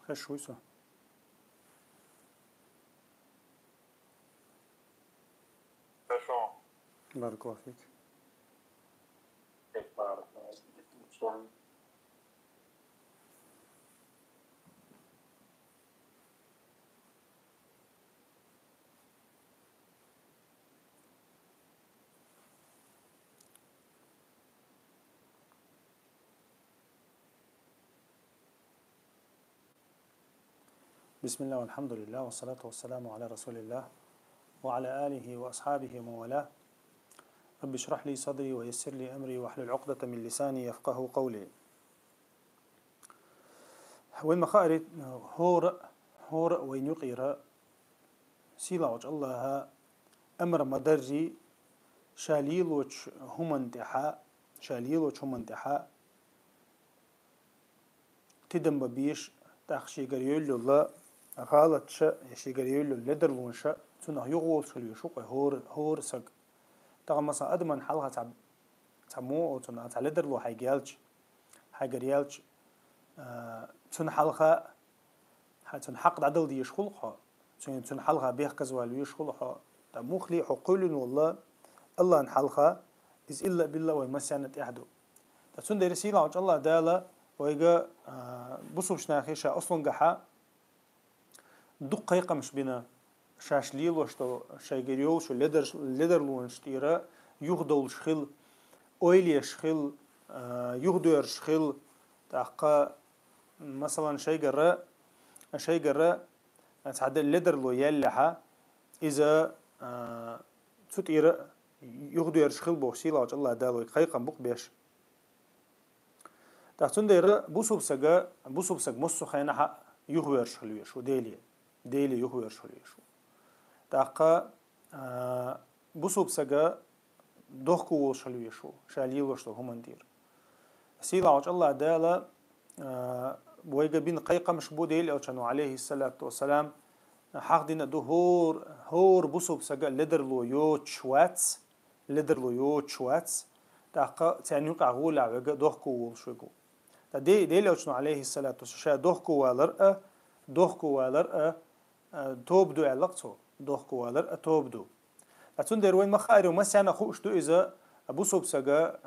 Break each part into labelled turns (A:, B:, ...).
A: خش شويسو. بارك الله فيك. بسم الله والحمد لله والصلاة والسلام على رسول الله وعلى آله وأصحابه ومن والاه. رب اشرح لي صدري ويسر لي أمري واحلل عقدة من لساني يفقه قولي. وين ما خارج هور وين يقير سيلا وجه الله أمر مدرجي شاليل وجه هم انتحاء تدم ببيش تأخشي قريول الله غالط شا يشي قريول لدر لونشا تنه يغول شلو يشوق هور سق تغم مثلا أدمن حلقة تعمو أو تنه تعلدر لو حيقريالج تن حلقة تن حق عدل دي يشخلها تن حلقة بيخ كزوال يشخلها تموخلي حقول والله الله ان حلقة إز إلا بالله ويمسيانة إحدو تن دي رسيلة وجه الله دالة ويجا بصوبش ناخيشة أصلا جحا دقيقة مش بنا شاش ليل وشتو شايجريو شو ليدر لونشتيرا يخدول شخيل أويلي شخيل يخدور شخيل تحقا مثلا شيء جرا تعدل ليدر لو يلها إذا تطير يخدور شخيل بوسيلة وجه الله دالو دقيقة بق بيش تحتون دير بوسوب سج مصو خينها يخبر شلوي شو ديلي يخبر شلوي شو تاقا بوسوب سج دوخكو شلوي شو شاليل وشتو هم ندير سيلا وجه الله دالا بويجا بين قيقة مش بوديل أو كانوا عليه الصلاة والسلام حق دينا دو هور بوسوب سج لدر لو يوت شواتس تاقا تاني يقع غولا وجا دوخكو شويكو دي لو كانوا عليه الصلاة والسلام دوخكو والرأة توبدو علاقته دوخكو والرأة توبدو لكن در وين مخاري ومسيانا خوش دو إذا أبو صوب سجا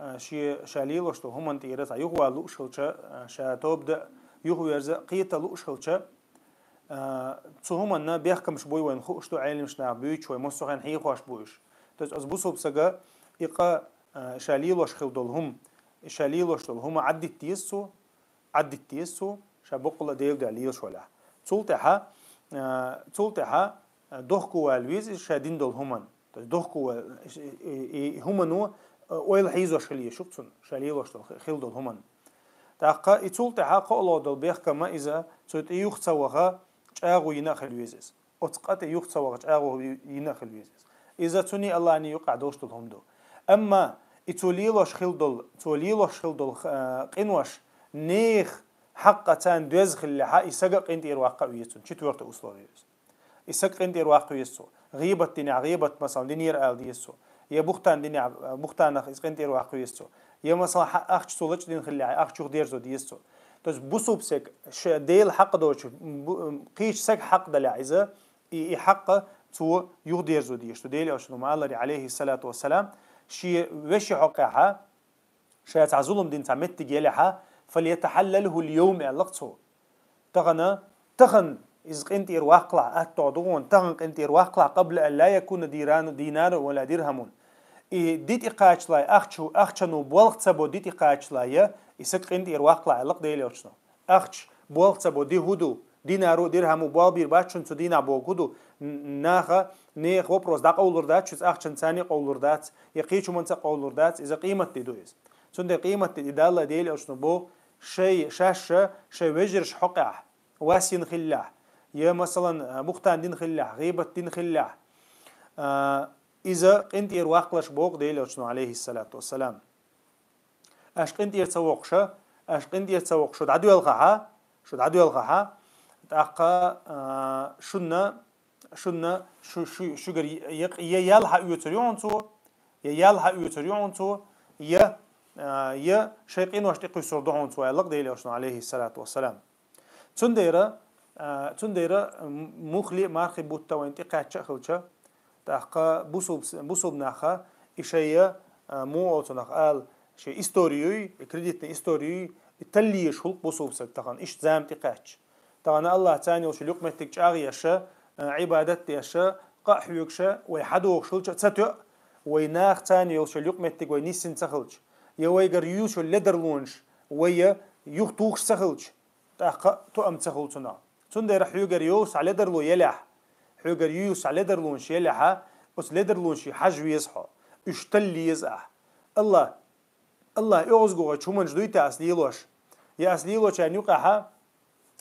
A: شاليل وشتو هم انتيرت يغوى لوشلشة شا توبدا يغوى يرزا قيتا لوشلشة هم أننا بيحكم مش بوي وين خوش دو عالم مش نعبيش ويمسوخين حيخواش بويش تز أبو صوب سجا إقا شاليل وشخل دولهم شاليل وشتو هم عدت تيسو شابقلا ديل داليل شولا تولتها دوخكو والويز شادين دول همن دوخكو همنو اويل حيزو شليه شفتون شاليه وشتو خيل دول همن تاقا تولتها قولو دول بيخ كما اذا تولت يوختوغا چاغو ينخل ويزس اتقات يوختوغا چاغو ينخل ويزس اذا توني الله اني يقع دوشتو همدو اما توليلوش خيل دول قنوش نيخ حقا تان دوزخ اللي حا يسقق انت واقع ويسون شي تورت اصلوريس يسقق انت واقع ويسو غيبة مثلا دينير ال ديسو يا بوختان دينيا بوختان اخ انت واقع ويسو يا مثلا اخ سولج دين خلي اخ شو ديرزو ديسو تس بوسوب سك ديل حق دوش قيش سك حق دل عايزه حق تو يغديرزو ديشتو ديل اشنو ما الله عليه الصلاه والسلام شي وش حقها شي تعزلهم دين تعمت جيلها فليتحلله اليوم علاقته تغن إذا قنت واقلع أتعدون تغن قنت واقلع قبل أن لا يكون دينار ولا درهم ديت إقاش لا أخشنو بوالق سبو ديت إقاش لا إذا قنت واقلع علاق ديلي أشنو أخش بوالق سبو دي هدو دينارو درهم بوالبير باتشن تو دينا بوغدو نيخ وبروز داق أولور دات شوز أخشن ثاني أولور دات يقيشو منطق أولور دات إذا قيمة تدويز سند قيمة إدالة ديلي أشنو بو شيء شاشة شيء وجرش حقع واسين خلاه يا مثلا بختان دين خلاه غيبة دين خلاه إذا أنت واقلش بوق ديل وشنو عليه الصلاة والسلام أش أنت يتسوقش شو عدو الغها تأقى شو شجر يالها يوتريون تو يا شيقين واشتقي سردون تو يلق ديل وشنو عليه الصلاة والسلام تنديرة تنديرة مخلي مارخي بوتا وانتي قاعد شخلشة تحقا بوصوب ناخا إشياء مو أوتناخ قال شيء إستوريوي كريديتنا إستوريوي تلي شغل بوصوب سك تقان إيش زام تقاش تقان الله تاني وش لقمة تجاري يشة عبادة يشة قاح يكشة ويحدو شغل تساتو ويناخ تاني وش لقمة تج وينيسن سخلش يويجر يوش اللدرلونش ويا يختوخ سخلش تحقا تؤم سخلتنا تندر حيوجر يوس على درلو يلح حيوجر يوس على درلونش يلحها بس لدرلونش حجو يصحى اشتلي يزح الله يوزغو چومن جدويتا أصليلوش يا أصليلوش يعني يقعها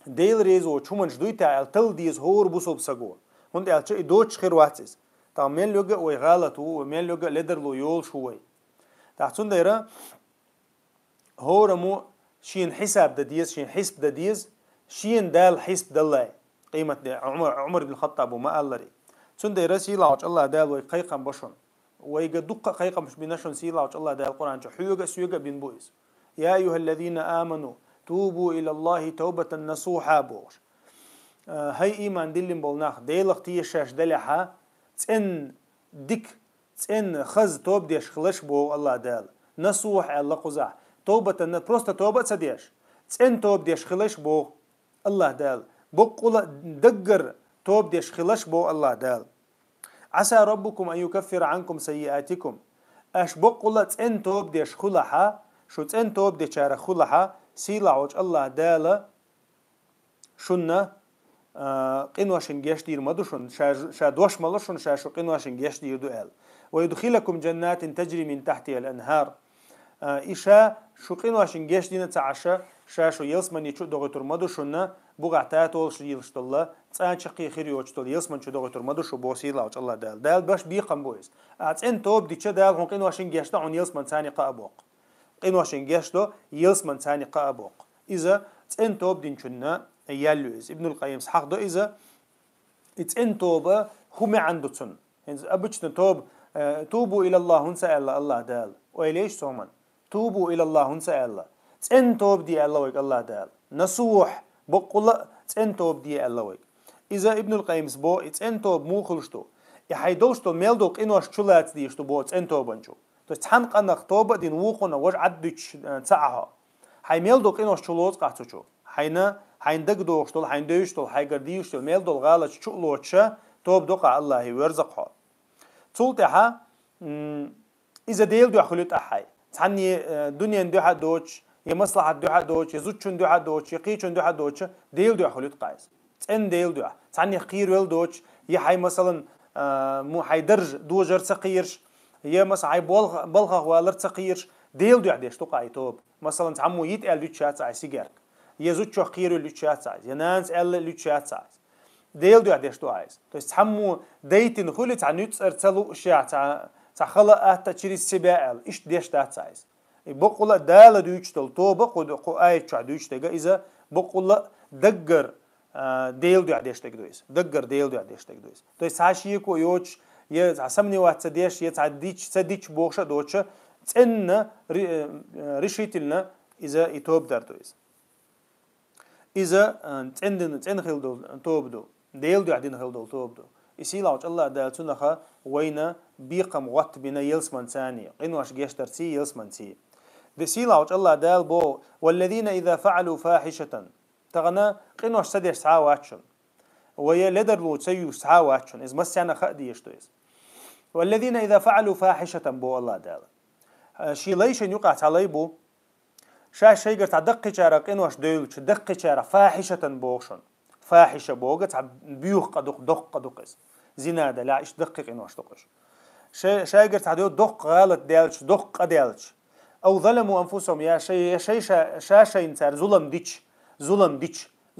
A: ديل ريزو چومن جدويتا التل ديز هور بوصوب سغو هند الچ دوچ خير واتس تا مين لوغا وي غلط ومين لوغا لدرلو يول شوي تحتون دايره هورمو شين حساب دديز شين حسب دديز شين دال حسب دلاي قيمة عمر بن الخطاب وما قال لي تون دايره سيلا الله دال وي قيقم بشون ويقدق قيقم مش بنشون سيلا الله دال القرآن حيوغا سيوغا بن بويس يا أيها الذين آمنوا توبوا إلى الله توبة نصوحا بوش هاي إيمان دلين بولناخ ديلق تيشاش دلحا تن ديك تن خز توب ديش خلش بو الله دال نصوح الله قزح توبة بروستا توبة سديش تن توب ديش خلش بو الله دال بقول دقر توب ديش خلش بو الله دال عسى ربكم أن يكفر عنكم سيئاتكم أش بقول تن توب ديش خلحا شو تن توب ديش خلحا سيلا عوج الله دال شنة قنواشن جيشتير مدوشن شادوش ملشن شاشو قنواشن جيشتير دوال ويدخلكم جنات تجري من تحتها الأنهار إيشا شو قنواشن جيشتير تعشى شاشو يلسمن يشو دوغتور مدوشن بوغعتات ولش يلشت الله تسان شقي خير يوجتول يلسمن شو دوغتور مدوشو بوسيلا عوج الله دال باش بيقم بويس أتسن توب ديتشا دال هون قنواشن جيشتا عن يلسمن ثاني قابوق قنواشن جيشتو يلسمن ثاني قابوق إذا تسن توب دينشنا يالوز ابن القيم صحق دو إذا إتسن توبة هم عنده تن أبتشن توبوا إلى الله هنسى الله دال وإليش سومن توبوا إلى الله هنسى الله تسن توب دي الله ويك الله دال نصوح بقول تسن توب دي الله ويك إذا ابن القيم بو إتسن توب مو خلشتو يحيدوشتو ميلدوك إنوش شلات ديشتو بو تسن توبنشو تحنق أنك توبة دين وقنا وج عدتش تسعها هاي ميلدوك إنوش شلوت قحتوشو حين دقدوشتول حين دوشتول حين قرديشتول ميلدول غالة شلوتشا توب دوقع الله ويرزقها تولتها إذا ديل دو خلوت أحي تعني دنيا دوحة دوش يمصلحة دوحة دوش يزوجون دوحة دوش يقيشون دوحة دوش ديل دو خلوت قايس تن ديل دو تعني خير ويل دوش يحي مثلا مو حيدرج دوجر سقيرش يا مثلا حي بلغة والر سقيرش ديل دو عديش توقع توب مثلا تعمو يتقل دوتشات عاي سيجارك يزوج خير اللي عايز ينانس اللي عايز ديل دو عديش تو عايز تو تحمو ديتن خلت عن يتصر تلو اشياء تاع خلق تشري السباع ايش ديش عايز بقول دال دويشتل تو بقول اي تشع دويشتغا اذا بقول دقر ديل دو عديش تقدويس دقر ديل دو عديش تقدويس تو ساشيكو يوش يا سمني وات ديش يتعديش سديش بوخشه دوتش تن ريشيتلنا اذا يتوب دردويس إذا تن خلدول توبدو ديل دو عدين خلدول توبدو يسيلا وش الله دال تنخا وينا بيقم وقت بنا يلسمن ثانية قنواش جيشتر سي يلسمن سي دي سيلا وش الله دال بو والذين إذا فعلوا فاحشة تغنى قنواش سديش سعاواتشن ويا لدرلو تسيو سعاواتشن إذ مسيانا خأديش تويس والذين إذا فعلوا فاحشة بو الله دال شي ليشن يقع علي بو شاش شيء قرت دقة شارع إنه أش ديلش دقة شارع فاحشة بوشن فاحشة بوجت بيوخ قدق دق قدقس زنادة لا إيش دقق إنه أش دقش شيء قرت عدو دق غلط ديلش دق قديلش أو ظلموا أنفسهم يا شيء شاش إنسان ظلم ديش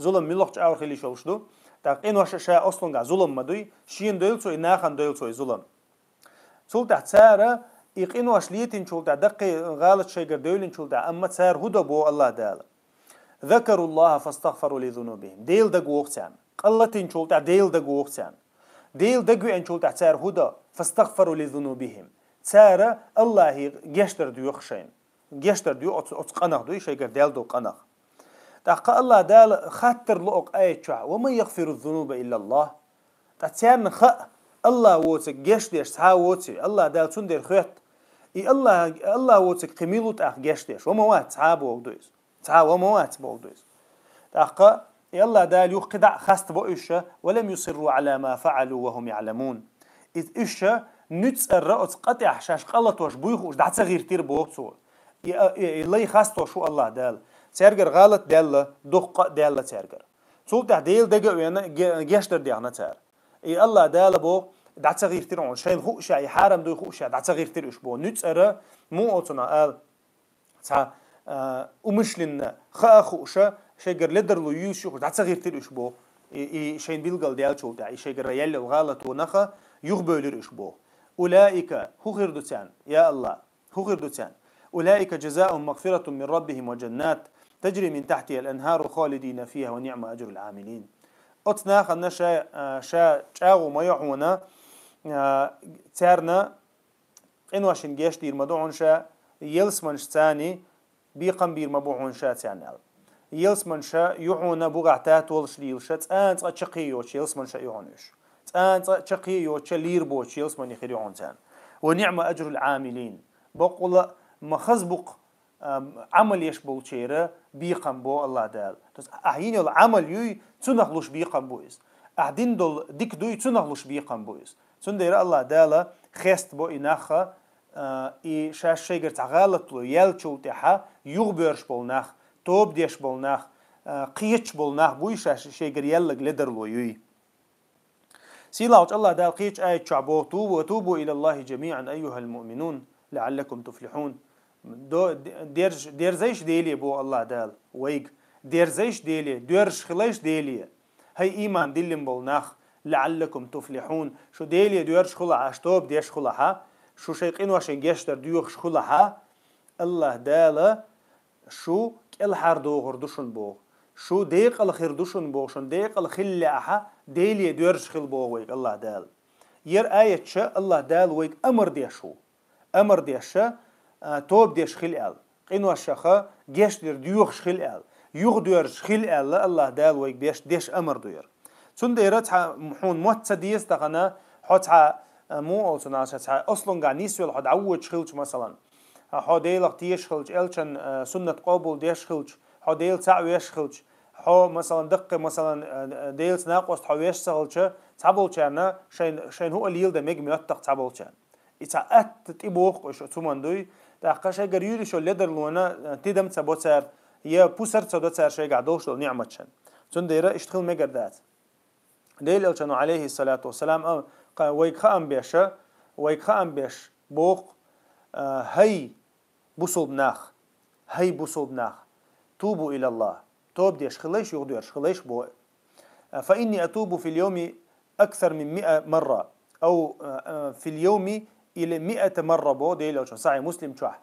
A: ملوك أور خلي شو شدو تاق إنه أش أصلاً ظلم مدوي شين ديلشوا إناخن ديلشوا ظلم سلطة سارة يقينو أشليتين شولتا دقي غالط شيء قردولين شولتا أما تسار هدى بو الله دال ذكروا الله فاستغفروا لذنوبهم ديل دقو وقتان قلتين شولتا ديل دقو وقتان ديل دقو أن شولتا تسار هدى فاستغفروا لذنوبهم تسار الله جشتر ديو خشين جشتر ديو أتقنخ دو شيء قردال دو قنخ تاق الله دال خاطر لوق ايتشع وما يغفر الذنوب الا الله تاتيان خ الله ووتك جشديش تا ووتي الله دال تندر خيت اي الله ووتك قميلو تاخ جشديش وما وات صحاب ودويس تا وما وات بودويس تاق يلا دال يقدع خاست بوشه ولم يصروا على ما فعلوا وهم يعلمون اذ اشه نتس الرأس قطع شاش غلط واش بويخوش دعت صغير تير بوكسو يلي خاستو شو الله دال ترجر غلط دال دق دال ترجر سولت ديل دقة ويانا جشتر ديانا تار اي الله دال بو دعت صغير تير عون شين خوش اي حرم دو خوش دعت صغير تير اش بو نتس الر مو اوتنا قال تا ومشلن خوشه شجر لدر لو يوشو دعت صغير تير اش بو اي شين بيلقل ديال شو تاع شجر ريال الغلط ونخا يغبولر اش بو أولئك هو غير دوتان يا الله هو غير دوتان أولئك جزاؤهم مغفرة من ربهم وجنات تجري من تحتها الأنهار خالدين فيها ونعم أجر العاملين أتنا خلنا شا تاغو ما يحونا تارنا إنواشن جيش دير مدوعون شا يلسمنش تاني بيقم بير مبوعون شا تاني يلسمن شا يحونا بغعتات والش ليلشت أنت أتشقيوش يلسمن شا يحونيش أنت شقي وشلير بوش يلسمني خيرون تان ونعم أجر العاملين بقول ما خزبق عمل يشبول شيرة بيقم بو الله دال تس أحيين العمل يوي تنخلوش بيقم بويس أحدين دول ديك دوي تنخلوش بيقم بويس تندير الله دال خست بو إناخا إي شاش شيجر تعغالط له يلشو تحا يغبرش بولناخ توب ديش بولناخ قيتش بولناخ بوي شاش شيجر يلق لدر له يوي سيلاوش الله دال قيتش آية شعبو توبوا إلى الله جميعا أيها المؤمنون لعلكم تفلحون دير زيش ديلي بو الله دال ويق دير زيش ديلي ديرش خليش ديلي هاي إيمان دلم بولناخ لعلكم تفلحون شو ديلي ديرش خلا عشتوب ديش خلاها شو شيقين واشن جيشتر ديوخش خلاها الله دال شو كل حردو غردوشن بو شو ديق الخير دوشن بوشن ديق الخل أحا ديلي ديرش خل بو ويق الله دال ير آية شا الله دال ويق أمر ديشو أمر ديشا توب ديش خل آل قينو الشخا جيش دير ديوخش خل آل يوغ ديرش خل آل الله دال ويق ديش أمر دير سن ديرت محون موت ديس تغنا حتى مو أصلا أصلا قانيس ولا حد عود خلش مثلا حديل تيش خلش إلشن سنة قبول ديش خلش حديل تعويش خلش حو مثلا دقة مثلا ديل ناقص حويش سهلش تعبول أنا شين هو اللي يلده ميج ميتق تعبول كان إتعقدت تبوق وش ثمندوي تأخش جريوري شو لدر لونا تدم تبوتر يا بوسر تبوتر شيء قعدوش نعمة كان تندير اشتغل مجردات ديل كانوا عليه الصلاة والسلام ويخام بيشة ويخام بيش بوق هاي بوصل بناخ هاي بوصل بناخ توبوا إلى الله توب ديش خليش يغديرش خليش بو فإني أتوب في اليوم أكثر من 100 مرة أو في اليوم إلى 100 مرة بو ديلي وشو صحيح مسلم شوح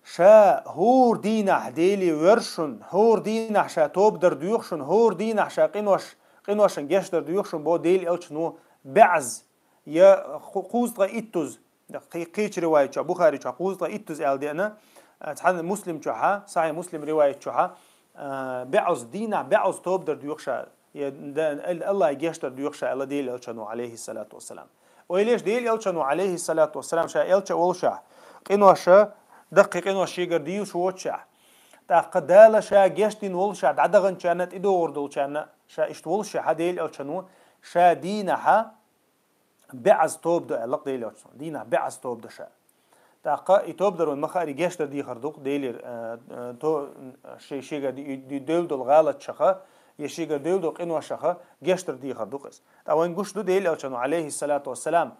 A: شا هور دينح ديلي ورشن هور دينح شا توب در ديوخشن هور دينح شا قنوشن جيش در ديوخشن بو ديلي ألشنو بعز يا قوز إتوز قيش رواية شو بخاري شو قوز إتوز ألدينا تحن مسلم شوها صحيح مسلم رواية شوها بعز دينا بعز توب در ديوخشا الله يجشتر ديوخشا الله ديل ألشنو عليه الصلاة والسلام وإليش ديل ألشنو عليه الصلاة والسلام شا ألشا ولشا قنوشا دقيق قنوش يقر ديو شو وتشا تقدال شا جشتين ولشا عدغن كانت إدو وردل كان شا إشت ولشا هديل ألشنو شا دينها بعز توب ده لق ديل ألشنو دينا بعز توب ده شا تاقا يتوب درو المخاري جيشتر دي خردوق ديلير تو شيغا دي دول غالط شخه يشيغا دول قنوا شخه جيشتر دي خردوقس تا وين غوش دو ديل ألشنو عليه الصلاة والسلام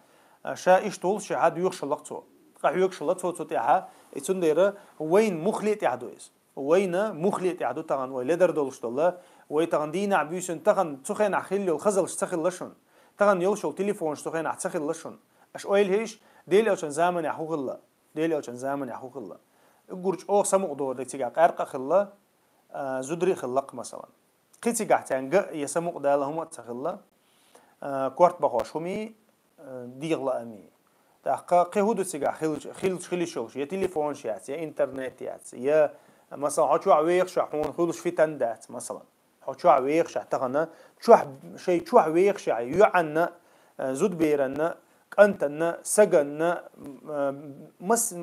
A: شا إشتول شهاد يوخش لقتو قا يوخش لقتو تتيها يتندير وين مخليت يعدويس وين مخليت يعدو تغن ويلدر دولش دوله ويتغن دينا عبيسن تغن تخين عخيل الخزل تخيل لشن تغن يلشو تليفون تخين عتخيل لشن اش اويل هيش ديل ألشن زمن يحوق الله ديل ألشن زمن يحوق الله قرج أو سمو دور ديك تيجا قارقة خلا زدري خلق مثلا قيتي قاعتين يسمو دالهم تخلا كورت بقاش همي ديغلا أمي تحقق قهود تيجا خيل شوش يا تليفون شيات يا إنترنت يات يا مثلا حشوا عويخ حون خلوش في تندات مثلا حشوا عويخ تغنى شوح شيء شوح ويخ يعنا زود بيرنا أنتنا سجنا مس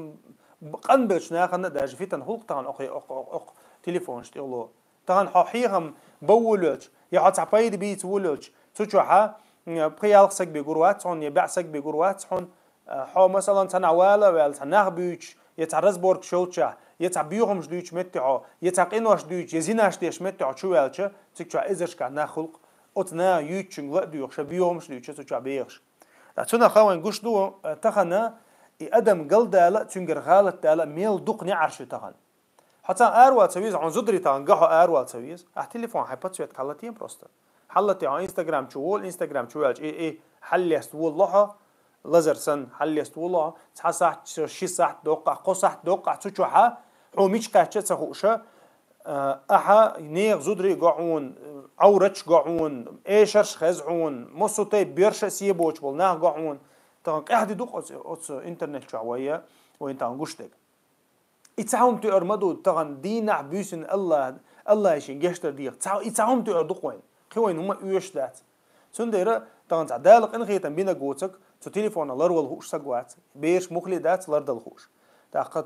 A: قنبلش ناخنا داج في تنهوق طبعا أخ تليفون شتيلو طبعا حقيقة بولج يا تعبيد بيت ولج تشوحها بقيال سك بجروات هون يبيع سك بجروات هون حو مثلا تنعوالا ولا تنعبيش يتعرض بورك شوتشا يتعبيهم جديش متعو يتعقينوش جديش يزيناش ديش متعو شو والش تكشوا إزش كنا خلق أتنا يوتشن لا ديوش بيهم جديش تكشوا بيخش لكن خوان جوش دو تخنا أدم قلدا لا تنجر غالت لا ميل دقني عرش تخن حتى أروى تسويز عن زدري تانجحو أروى تسويز التليفون حيبتسويت كالتين بروستا حلتي على انستغرام شوول انستغرام شوالج ايه حل يستول لها لازر سن حل يستول لها تحسح شي ساعة دوقع قصح دوقع تشوحها هو ميش قاعدة تسخوشة أها نيغ زدري قاعون عورتش قاعون إيشرش خزعون مصوتي بيرش سيبوش بالناه قاعون طبعا قاعد يدوق أتس إنترنت شوية وإنت عنقشتك إتعاهم تأرمدو طبعا دينا بيسن الله يشين جشتر ديق إتعاهم تأردق وين خوين هما يوش ذات سنديرة طبعا تعدالق إن خيتن بينا جوتك تو تليفون الله والهوش سقوات بيش مخلي ذات لرد الهوش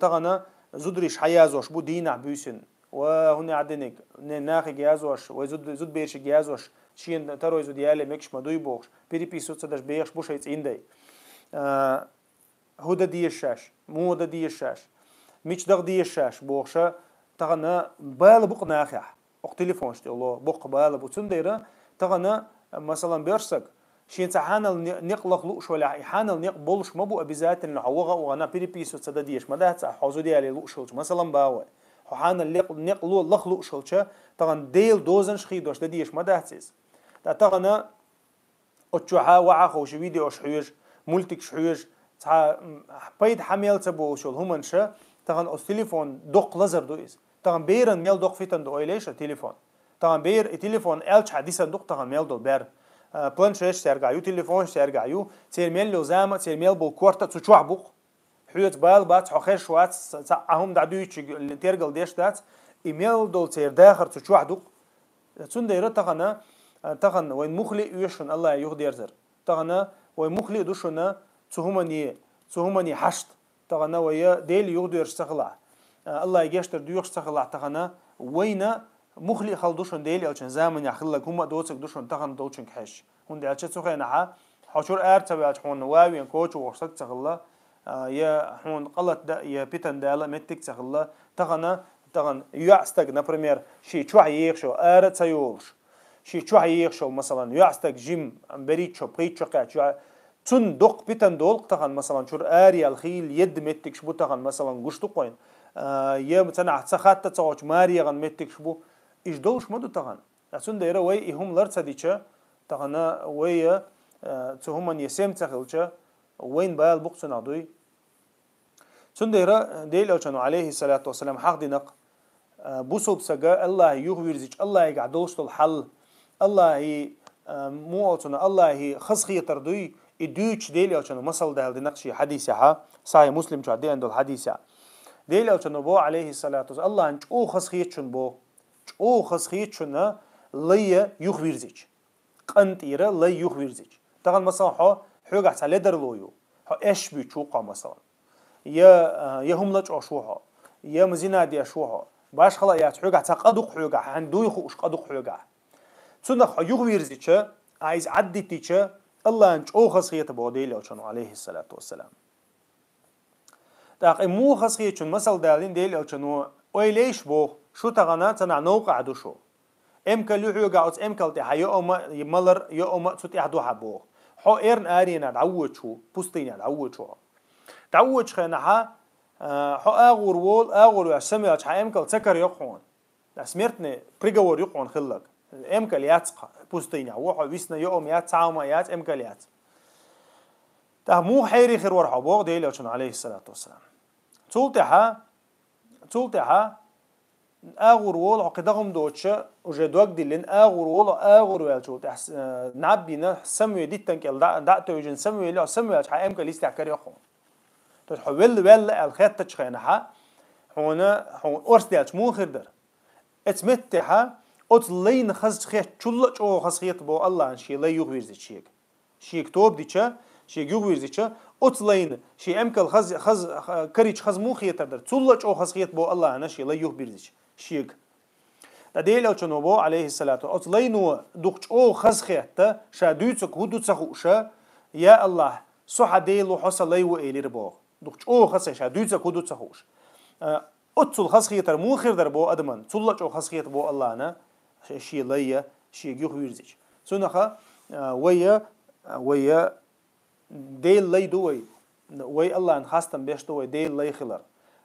A: طبعا زدريش حيازوش بو دينا بيسن وهنا عدنك ناخي جيازوش وزد بيش جيازوش شين تروي زود يالي مكش مدوي بوش بيري بيسو تدش بيش بوش هيت عندي هودا دي الشاش مو هودا دي الشاش ميش دغ دي الشاش بوخشة تغنى بال بوق ناخح اق تليفون شتي الله بوق بال بو تنديرة تغنى مثلا بيرسك شين تحانل نقلق لوش ولا حانل نقبلش مبو ابيزات النعوغه وانا بيري بيسو تدديش ما ده حوزو ديالي لوش مثلا باوي حان نقلو لخلو شلشة طبعا ديل دوزن شخيدوش دديش ما دهتيز طبعا أتشوها وعاخوش فيديو شحيج ملتك شحيج تها بيد حميل تبو شول هم شا طبعا التليفون دق لزر دويز طبعا بيرن ميل دق فيتن دو إليش التليفون طبعا بير التليفون ألش حديثا دق طبعا ميل دو بير بلانشيش ترجعيو تليفون ترجعيو تير ميل لو زامة تير ميل بالكورتا تشوح بق حيوت بال بات حخيش شوات هم دعدويش تيرجل ديش دات إيميل دول تير داخر تشوح دوق تسندير تغنى وين مخلي يشون الله يهدي زر تغنى وين مخلي دوشنا تهمني حشت تغنى ويا ديل يهدي يشتغلع الله يجشتر ديوش تغلع تغنى وين مخلي خلدوشن ديل أو زمن يخلق هم دوتك دوشن تغنى دوتشن كحش هون ديال تسوخينا حشور أرتبع حون واوي كوتش وورسك تغلى يا حون قلت دا يا بيتن دالا متك تغلى تغنى يعستك например شيء شو هيخشوا أرت سيولش شيء شو هيخشوا مثلا يعستك جيم بريتشو بريتشو قاعد تون دق بيتن دولق تغن مثلا شور آري الخيل يد متك شبو تغن مثلا قشتو قوين يا مثلا سخات تسوش ماري غن متك شبو إيش دولش مدو تغن أتون دايرة وي هم لرت ديشة تغنى وي تهمن يسم تغلشة وين بال بقصنا عضوي سنديرة ديل أوشانو عليه الصلاة والسلام حق دينق بوصوب سجا الله يغويرزيج الله يقعدوش الحل الله هي مو أوشانو الله هي خصخية تردوي يدوش ديل أوشانو مصل ده دينق شيء حديثها صحيح مسلم شو عدي عنده الحديثة ديل أوشانو بو عليه الصلاة والسلام الله أنش أو خصخية شن بو أو خصخية شن ليه يغويرزيج قنت إيره ليه يغويرزيج تقول مثلا حو قاعد على درلويو حو إيش بيشوقه مثلا يا هم لج أشوها يا مزينة دي أشوها باش خلا يا حوجة تقدق حوجة عندو يخوش قدق حوجة سنخ يغوير زيتش عايز عدي تيتش الله أنش أو خصية بوديل أوشانو عليه الصلاة والسلام تاق مو خصية شن مثل دالين ديل أوشانو ويليش بو شو تغنى تنا نوقع عدو شو كل حوجة أو كل تحيا أما يملر يا أما تسوتي عدو حبو حو إيرن آرينا عود شو بوستين عود شو تعود خناها حو أغور وول أغور وسميت حيمكل تكر يقون سمرتني بريجور يقون خلق إمكل ياتق بوستينيا وحو ويسنا يوم يات تعاوم يات إمكل يات ده مو حيري خير ورحا بوغ ديلي وشن عليه الصلاة والسلام تولتها أغور وول عقدهم دوتشا وجدوك دلين أغور وول أغور ويلشو نعبينا سموي دي تنكل دعتو يجن سموي لو سموي حيمكل يستعكر يقون حول الخيط تشخينها حون أرسلت مو خردر اتمتها أتلين خز خيت شلّ أو خز خيت بو الله عن شيء لا يغويز شيء توب ديشة شيء يغويز ديشة أتلين شيء أمكل خز كريج خز مو خيت در شلّ أو خز خيت بو الله عن شيء لا يغويز شيء تديل أو شنو عليه الصلاة أتلين دخش أو خز خيت شادوتك هدوتك خوشة يا الله صح ديلو حصل لي وإلي ربو دخش أو خز شادوتك هدوتك خوش أتصل خز خيت مو خير در بو أدمن شلّ أو خز خيت بو الله عن شيء ليا شيء يغويز سنخا ويا ديل لي دوي وي الله ان خاصتن بيش دوي ديل لي خلر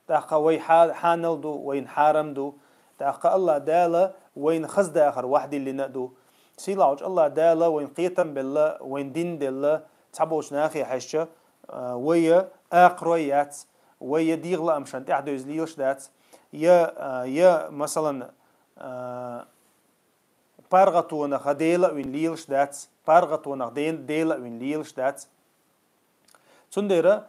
A: تاقا وي حانل دو وين حارم دو تاقا الله دالا وين خز داخر واحد اللي نقدو سيلاوج الله دالا وين قيتم بالله وين دين بالله تعبوش ناخي حشة ويا اقرويات ويا ديغلا امشان تحدو يزليوش دات يا مثلا بارغتونا خديلا وين ليلش دات بارغتونا ديلا وين ليلش دات سنديرة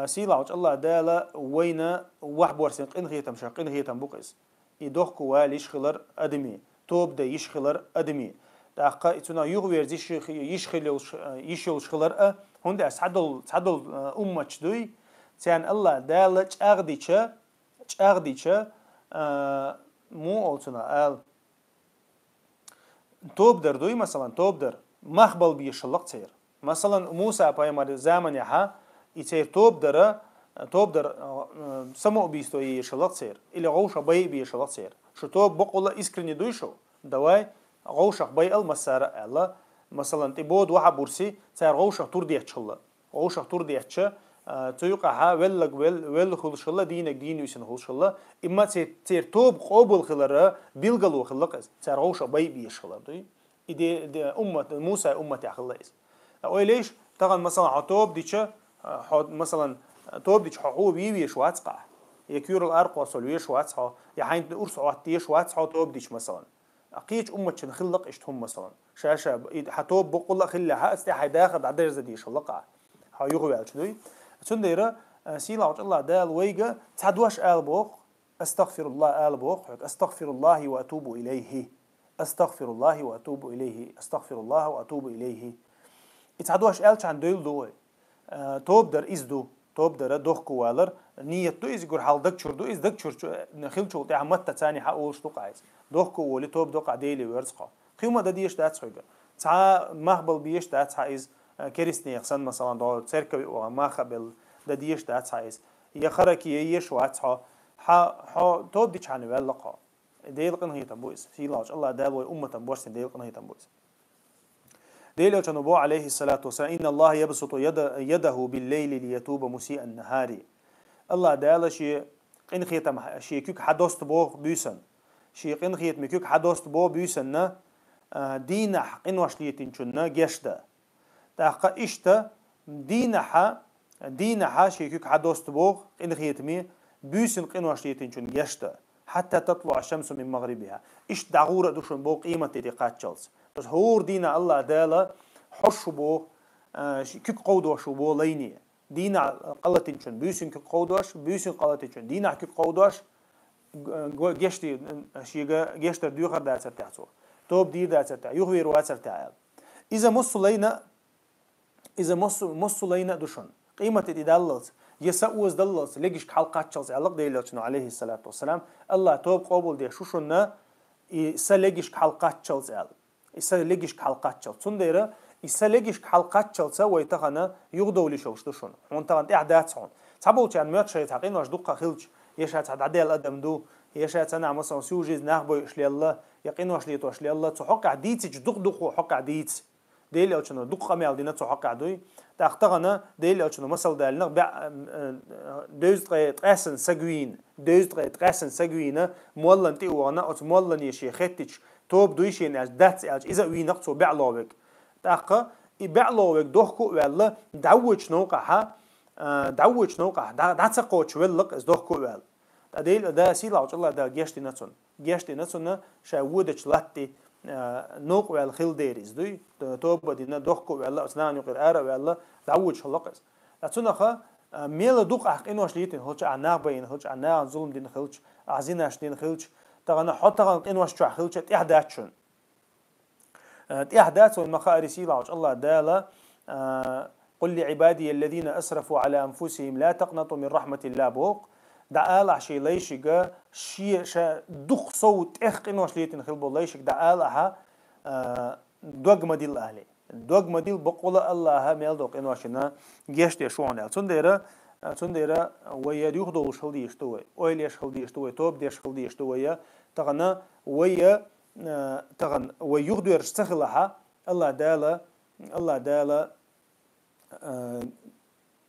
A: سيلاوج الله دالا وينا وحبورسين قنخيتم شا قنخيتم بوقيس يدوخ وال يشخلر أدمي توب دا يشخلر أدمي تاقا اتنا يغوير يشخل شخلر هنده تعدل أمة دوي تيان الله دالا اغديشا مو أولتنا آل توب در دوي مثلا توب در مخبل بيشلق تير مثلا موسى بايمار زمن يحا يتير توب در سمو بيستو يشلق تير إلى غوشة بي بيشلق تير شو توب بقول إسكرني دويشو دواي غوشة بي المسارة الله مثلا تبود واحد بورسي تير غوشة ترديت شلا غوشة ترديت شا تيوقعها ول خلشلا دينك دين يسن خلشلا إما تير توب قبول خلرا بيلقلو خلقز تير غوشة بي بيشلا دوي دي أمة موسى أمة يخلص أو ليش طبعا مثلا عطوب ديشة مثلا توب ديش حقوق بيبي شواتقع يكير الأرق وصلوية شواتها يحين أرس عطية شواتها توب ديش مثلا أقيج أمة شنخلق إشتهم مثلا شاشة حتوب بقول خلها استحي داخل عدير زديش اللقعة هيغوي على شنوي تنديرة سيلا عط الله دال ويجا تعدوش آلبوق أستغفر الله آلبوق أستغفر الله وأتوب إليه أستغفر الله وأتوب إليه أستغفر الله وأتوب إليه يتعدوش آلش عن دول دوي توب در إزدو توب در دوخ كوالر نية دو إز يقول حال دكتور دو إز دكتور نخيل شو تعمدت تاني حقول شو قايز دوخ كوالي توب دوق عديلي ورزقه قيمة دا ديش دات سويقة تا مهبل بيش دات حايز كريستني يخسن مثلا دول تركبي وما خبل دا ديش دات حايز يخركي يش واتها ح توب ديش عني واللقاء ديل قنهي تنبويس في لاج الله دالوي أمة تنبويس ديل قنهي تنبويس ديل يجنبوا عليه الصلاة والسلام إن الله يبسط يده بالليل ليتوب مسيء النهار الله دال شيء قنهي تم شيء كيك حدوست بو بيسن شيء قنهي تم كيك حدوست بو بيسن دين قنوش ليتين شنا جشدا تاقا إشتا دينها شيء كيك حدوست بو قنهي تمي بيسن قنوش ليتين شن جشدا حتى تطلع الشمس من مغربها إيش دعورة دوشن بو قيمة تدقات جلس بس هور دينا الله دالا حش بو كيك قودوش بو ليني دينا قلتين بيسن كيك قودوش بيسن قلتين دينا كيك قودوش جشتي شيء جشتر ديوخر داتر تحصو توب دير داتر تح يغوي رواتر تعال إذا مص لينا دوشن قيمة تدلت يسوز دلت لقيش حلقات شلز علق ديلتنا عليه الصلاة والسلام الله توب قبول دي شوشنا يسلقيش حلقات شلز على يسلقيش حلقات شلز صنديرة يسلقيش حلقات شلز ويتخنا يغدو لشوش دوشن وانتقن إعداد هون تبول كان مات شيء تحقين واش دقة خلج يشات عدل الأدم دو يشات أنا مثلا سوجز نخبو إشلي الله يقين واش ليت واش لي الله تحق عديت دق وحق عديت ديل أو شنو دق مال دينا تحق عدوي تأختغنا ديل أو شنو مثل دالنا دوز تقاسن سجوين مولن تيوانا أو مولن يشي خدتش توب دويشي ناس دات إذا وين نقصو بعلاوك تأخ بعلاوك دوخكو ولا دعوش نوقعها دعت قوتش ولق إز دوخكو ولا ديل ده سيلا الله ده جيشتي نتون شاودش لاتي نوق ولا خيل ديريز دوي توب بدينا دوخكو ولا أثناء يقر آرا ولا دعوش هلقز أتونخا ميل دوق أحق إنه أشليتين خلش عناق بين خلش عناق ظلم دين خلش عزيناش دين خلش تغنى حط تغنى إنه أشتع خلش تحداتشون تحدات والمخاري سيلا الله دالا قل لعبادي الذين أسرفوا على أنفسهم لا تقنطوا من رحمة الله بوق دعال عشي ليشجا شيء شا دخ صوت إخ إنه أشليتين خلبو ليشك دعال ها دوغ مديل أهلي دوغ مديل بقول الله ميل دوق إنه أشنا جيشت يشون يال تنديرا ويا يخدو شلدي يشتوي أويل يشلدي يشتوي توب ديش شلدي يشتوي تغنى ويا تغن ويخدو يرستخلها الله دالا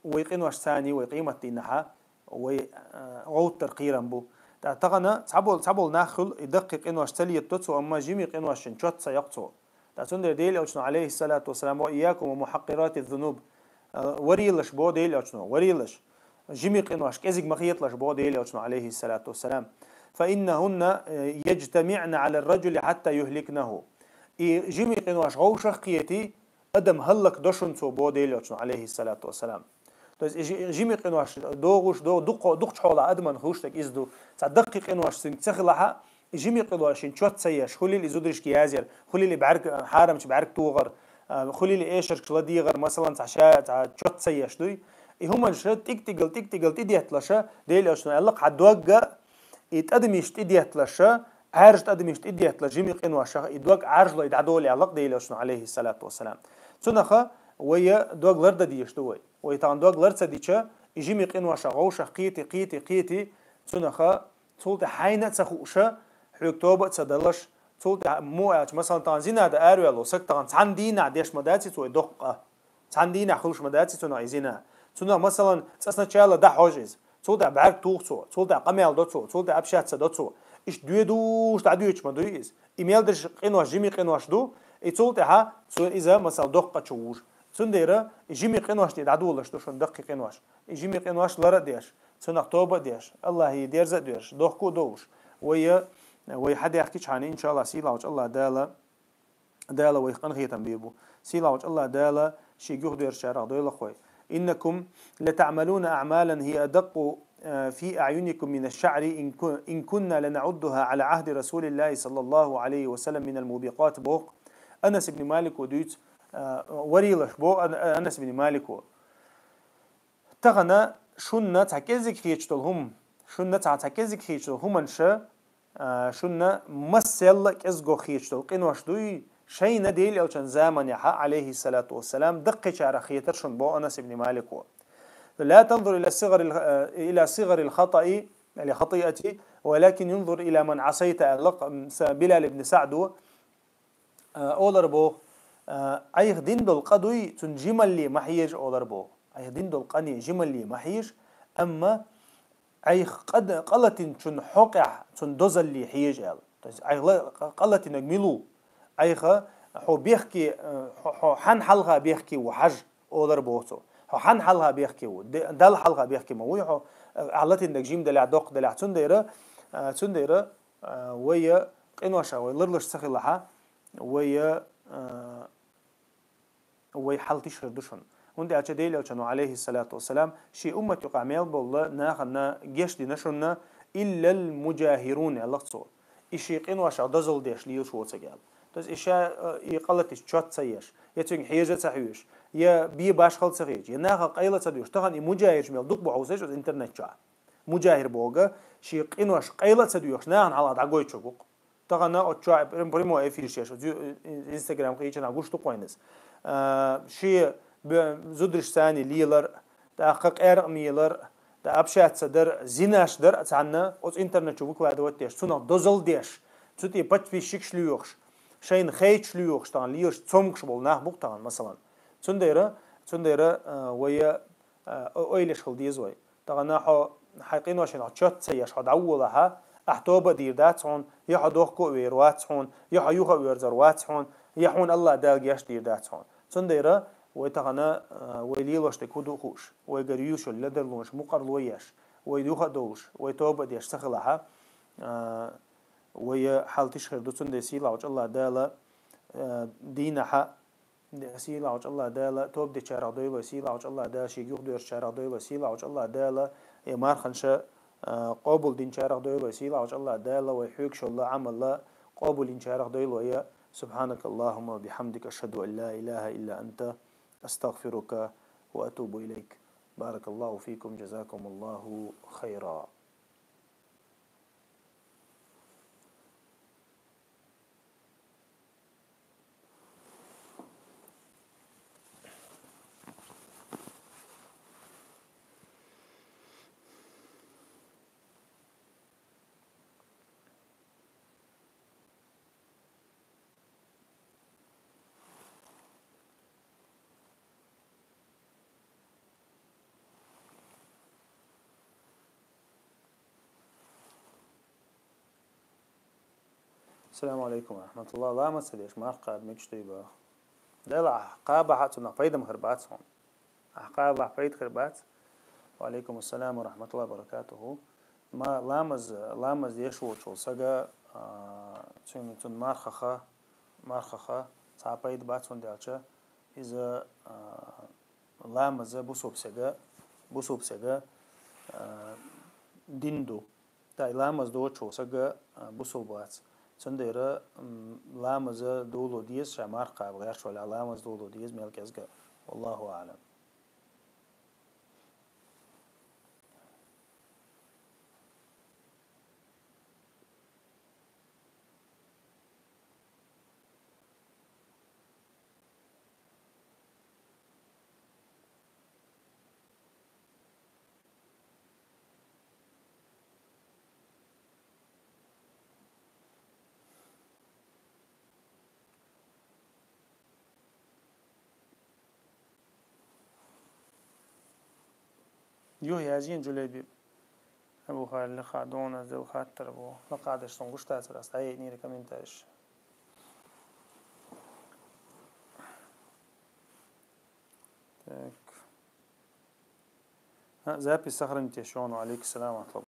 A: ويقين واش ثاني ويقيمة دينها وغوت ترقيرا بو تغنى تعبول ناخل يدقق إنه واش تلي التوتسو أما جيمي إنه واش نشوت سيقصو تندير ديل أوشنو عليه الصلاة والسلام وإياكم ومحقرات الذنوب وريلش بو ديل أوشنو وريلش جيمي إنه واش كزيك مخيطلش بو ديل أوشنو عليه الصلاة والسلام فإنهن يجتمعن على الرجل حتى يهلكنه جيمي إنه واش غو شخيتي أدم هلك دشون سو بو ديل أوشنو عليه الصلاة والسلام جيمي إنه واش دوغوش دق حولا أدمن خوشتك إزدو صدقق إنه واش سنتسخلها جيمي قلوش نشوت سياش خلي اللي زودرش كيازير خلي اللي بعرك حارم بعرك توغر خلي اللي إيشر كلاديغر مثلا عشاء تشوت سياش دوي هم نشرت تيك تديت لشة ديل أشنا يلق عدوجا يتقدم يشتديت لشة عارج تقدم يشتديت لجيمي قنوش يدوج عارج لا يدعدول يلق ديل أشنا عليه الصلاة والسلام تنخا ويا دوج لرد ديش دوي ويتعن دوج لرد سديشة جيمي قنوش غوش قيتي تنخا صوت حينة تخوشة حيوك توبة تصدلش صوت مو مثلا تنزينا ده أروي لو سك تندينا ديش مداتي تو دقة تندينا خوش مداتي تو نعيزينا تنا مثلا أصلا شاله ده حاجز صوت بعرق توخ صوت قميل دوتو صوت أبشات سدوتو إيش دوش تعديوش ما دويز إيميل درش قنواش جيمي قنواش دو صوت ها إذا مثلا دقة شوش تنديره جيمي قنواش تعدولش دوشون دقة قنواش جيمي قنواش لرا ديش تنا توبة ديش الله يدير زد ديش دقة دوش وي حد يحكيش عن إن شاء الله سيلاوش الله دالا ويقن خيتم بيبو سيلاوش الله دالا شي يخدر شارع دويل خوي إنكم لتعملون أعمالا هي أدق في أعينكم من الشعر إن كنا لنعدها على عهد رسول الله صلى الله عليه وسلم من الموبقات بوق أنس بن مالك وديت وريلش بو أنس بن مالك تغنى شنة تحكيزك خيشتلهم شنة تحكيزك خيشتلهم انشا شنة مسل كزجو خيشتل قنوش دوي شيء نديل أو كان زمن يحا عليه الصلاة والسلام دق شعر خيتر شن بو أنس بن مالك لا تنظر إلى صغر الخطأ لخطيئتي ولكن ينظر إلى من عصيت بلال بن سعد أولر بو أي دين دول قدوي تنجمل لي محيج أولر بو أي دين دول قني جمل لي محيج أما أي قد قلة تن حقع تن دوزل لي حيج أي قلة نجملو أي حو بيحكي حن حلقة بيحكي وحج أولر بوتو حن حلقة بيحكي ودل حلقة بيحكي موي حو علتي النجيم دلع دوق دلع تنديرة ويا قنوشة ويلرلش سخلها ويا حل تشهر دشن وندي أشديله وشنو عليه الصلاة والسلام شيء أمة يقامل بالله ناخنا جيش دي نشرنا إلا المجاهرون الله تصور إشي قنوشة دزل ديش ليش هو تجال تز إشاء يقلتش شات سيش يتوين حيجة سحيوش يا بي باش خلص سخيج يناخ قيلة سديوش تغني مجاهر ميل دق بعوسش الإنترنت شاء مجاهر بوجا شيء قنوش قيلة سديوش ناهن على دعوي شقوق تغنى أتشاع بريمو أي في الشاشة إنستغرام قيتنا عقوش تقوينس شيء بزودرش ثاني ليلر تحقق ميلر تأبشات صدر زيناش در أتعنا أوت إنترنت شو بكرة دوت ديش سونا دوزل ديش سوتي بات في شيكش ليوخش شين خيتش ليوخش تان ليوش تسمكش بولناه بوقتان مثلا تنديرة ويا أويلش خل ديزوي تغنى حقين وشين عشات سياش حد عولها أحتوبة دير داتون يحدوه كو ويرواتون يحيوها ويرزرواتون يحون الله دالجيش دير داتون تنديرة ويتغنى ويليلوش تكودو خوش ويجريوش اللدرلوش مقرلويش ويدوها دوش ويتوبة ديش سخلها ويا حالتش خير دوتون دي سيلا وش الله دالا دينها سيلا عج الله دالا توب دي شارع دويلو سيلا عج الله دالا شي يوخ دور شارع دويلو سيلا عج الله دالا مار خنشا قابل دين شارع دويلو سيلا عج الله دالا ويحوك شو الله عمل الله قابل دين شارع دويلو يا سبحانك اللهم وبحمدك أشهد أن لا إله إلا أنت أستغفرك وأتوب إليك بارك الله فيكم جزاكم الله خيرا. السلام عليكم ورحمة الله. لا مسألة ما أحقاد مكشتي با ده لا أحقاب حتى نفيد مخربات هون أحقاب حفيد خربات. وعليكم السلام ورحمة الله وبركاته. ما لامز يشوع شو سجى تون مارخخة صعبيد بات هون دالشة إذا لامز بوسوب سجى ديندو تاي لامز دو شو سجى بوسوب بات سنديرة لامز دولو ديز شمار قاب غير شو لامز دولو ديز ملك أزجى والله أعلم. يو يازين جلبي أبو خال خادون أزل خاطر أبو لقادش تنقش تأثر أستعي نيري كمين تاش تك ها زابي سخرن تيشون وعليك السلام ورحمة الله.